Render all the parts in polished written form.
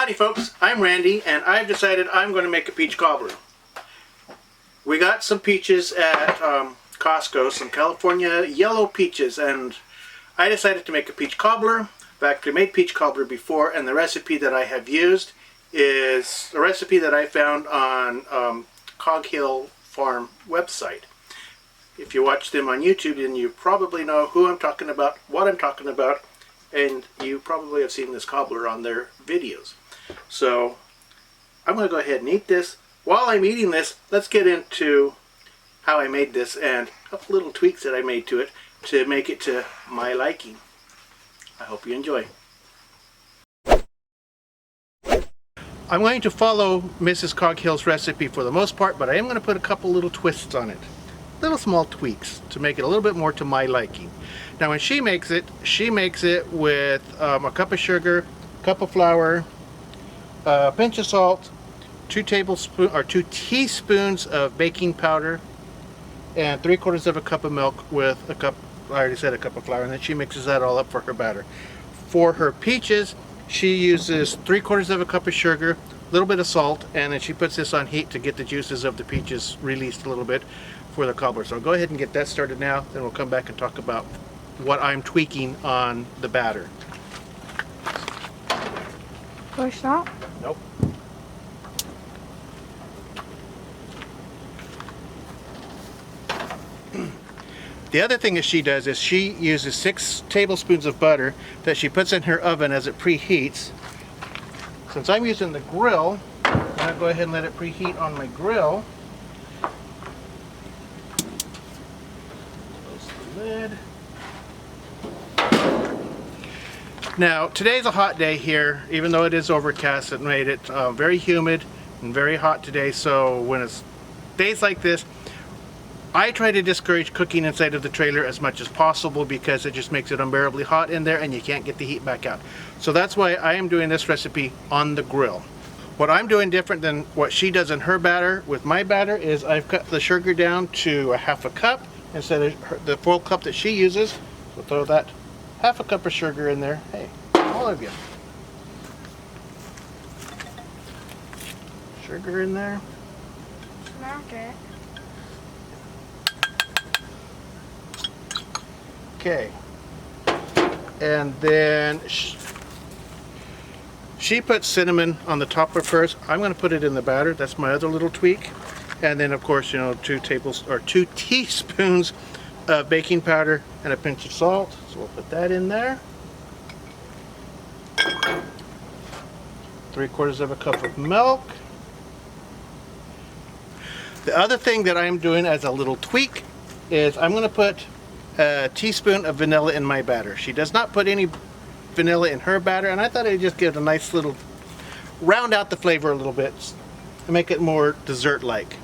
Howdy folks, I'm Randy and I've decided I'm going to make a peach cobbler. We got some peaches at Costco, some California yellow peaches, and I decided to make a peach cobbler. I've actually made peach cobbler before, and the recipe that I have used is a recipe that I found on Cog Hill farm website. If you watch them on YouTube, then you probably know who I'm talking about, what I'm talking about, and you probably have seen this cobbler on their videos. So I'm going to go ahead and eat this. While I'm eating this, let's get into how I made this and a couple little tweaks that I made to it to make it to my liking. I hope you enjoy. I'm going to follow Mrs. Cog Hill's recipe for the most part, but I am going to put a couple little twists on it. Little small tweaks to make it a little bit more to my liking. Now when she makes it with a cup of sugar, a cup of flour, a pinch of salt, 2 teaspoons of baking powder, and 3/4 of a cup of milk with a cup, I already said a cup of flour, and then she mixes that all up for her batter. For her peaches, she uses 3/4 of a cup of sugar, a little bit of salt, and then she puts this on heat to get the juices of the peaches released a little bit for the cobbler. So I'll go ahead and get that started now, then we'll come back and talk about what I'm tweaking on the batter. Push that? Nope. The other thing that she does is she uses 6 tablespoons of butter that she puts in her oven as it preheats. Since I'm using the grill, I'm going to go ahead and let it preheat on my grill. Close the lid. Now, today's a hot day here, even though it is overcast. It made it very humid and very hot today, so when it's days like this, I try to discourage cooking inside of the trailer as much as possible because it just makes it unbearably hot in there and you can't get the heat back out. So that's why I am doing this recipe on the grill. What I'm doing different than what she does in her batter with my batter is I've cut the sugar down to a 1/2 cup instead of the full cup that she uses. So throw that 1/2 cup of sugar in there. Hey, all of you. Sugar in there. Smack it. Okay, and then she puts cinnamon on the top of hers. I'm going to put it in the batter. That's my other little tweak. And then, of course, you know, 2 teaspoons of baking powder and a pinch of salt. So we'll put that in there. 3/4 of a cup of milk. The other thing that I'm doing as a little tweak is I'm going to put a teaspoon of vanilla in my batter. She does not put any vanilla in her batter, and I thought it'd just give it a nice little, round out the flavor a little bit and make it more dessert-like.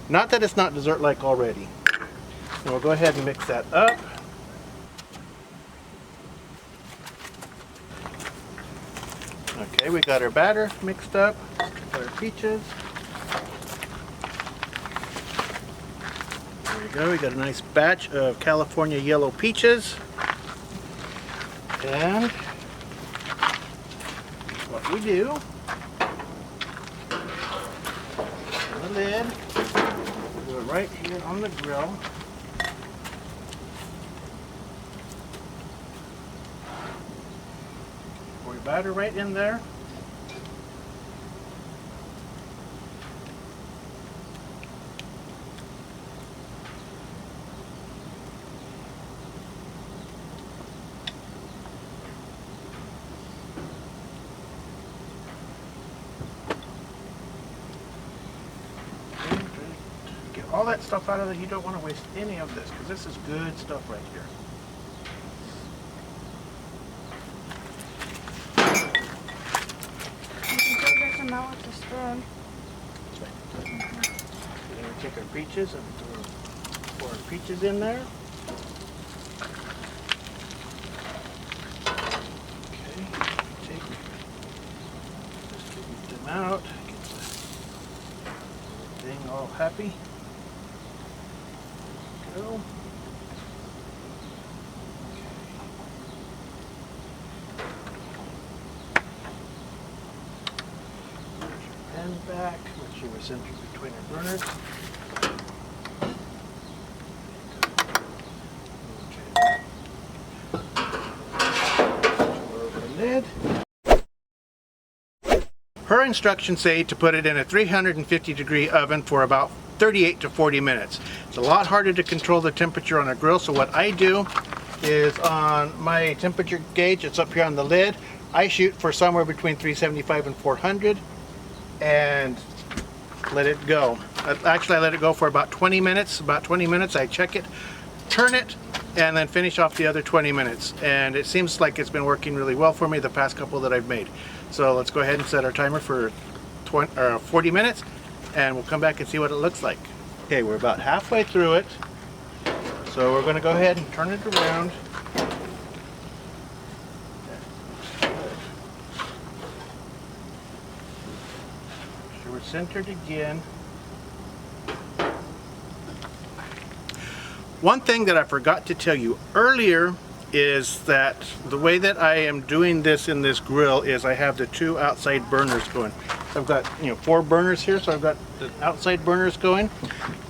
Not that it's not dessert-like already. And we'll go ahead and mix that up. Okay, we got our batter mixed up. Got our peaches. There we go, we got a nice batch of California yellow peaches. And what we do, the lid, do it right here on the grill. Pour your batter right in there. All that stuff out of there, you don't want to waste any of this because this is good stuff right here. You can still get some out with the spoon. That's right. Then we take our peaches and pour our peaches in there. Okay, take them out, get the thing all happy. Go. pan back, make sure we're centered between our burners. Lower the lid. Her instructions say to put it in a 350-degree oven for about 38 to 40 minutes. It's a lot harder to control the temperature on a grill, so what I do is on my temperature gauge, it's up here on the lid, I shoot for somewhere between 375 and 400 and let it go. Actually, I let it go for about 20 minutes. About 20 minutes, I check it, turn it, and then finish off the other 20 minutes. And it seems like it's been working really well for me the past couple that I've made. So let's go ahead and set our timer for 40 minutes, and we'll come back and see what it looks like. Okay, we're about halfway through it. So we're going to go ahead and turn it around. We're centered again. One thing that I forgot to tell you earlier is that the way that I am doing this in this grill is I have the two outside burners going. I've got 4 burners here, so I've got the outside burners going.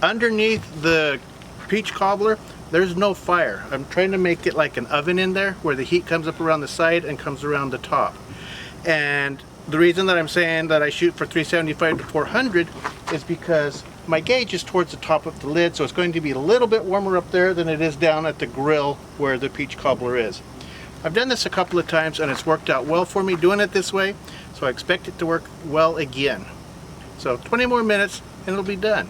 Underneath the peach cobbler, there's no fire. I'm trying to make it like an oven in there where the heat comes up around the side and comes around the top. And the reason that I'm saying that I shoot for 375 to 400 is because my gauge is towards the top of the lid, so it's going to be a little bit warmer up there than it is down at the grill where the peach cobbler is. I've done this a couple of times and it's worked out well for me doing it this way, so I expect it to work well again. So 20 more minutes and it'll be done.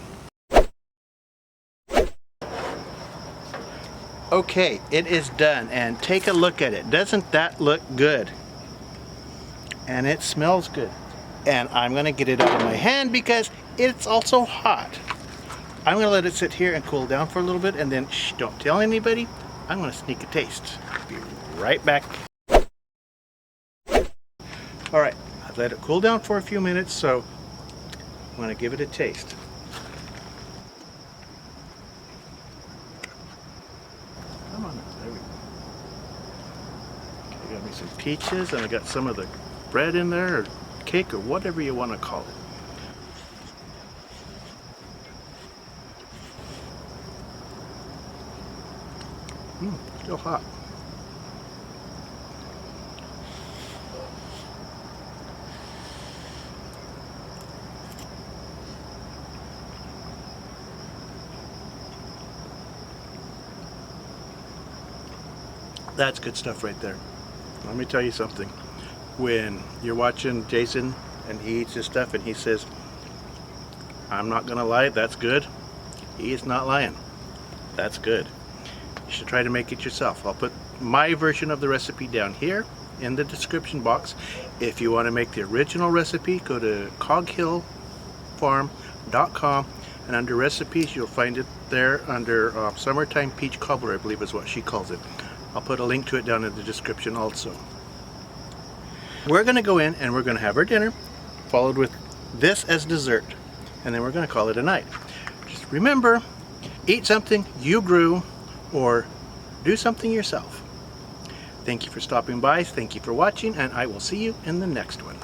Okay, it is done, and take a look at it. Doesn't that look good? And it smells good. And I'm going to get it out of my hand because it's also hot. I'm going to let it sit here and cool down for a little bit, and then shh, don't tell anybody. I'm going to sneak a taste. Be right back. Alright, I've let it cool down for a few minutes, so I'm going to give it a taste. Come on, there we go. Okay, I got me some peaches, and I got some of the bread in there, or cake, or whatever you want to call it. Still hot. That's good stuff right there. Let me tell you something. When you're watching Jason and he eats his stuff and he says, I'm not gonna lie, that's good, he is not lying. That's good. You should try to make it yourself. I'll put my version of the recipe down here in the description box. If you want to make the original recipe, go to coghillfarm.com, and under recipes you'll find it there under summertime peach cobbler, I believe is what she calls it. I'll put a link to it down in the description also. We're going to go in and we're going to have our dinner, followed with this as dessert, and then we're going to call it a night. Just remember, eat something you grew or do something yourself. Thank you for stopping by, thank you for watching, and I will see you in the next one.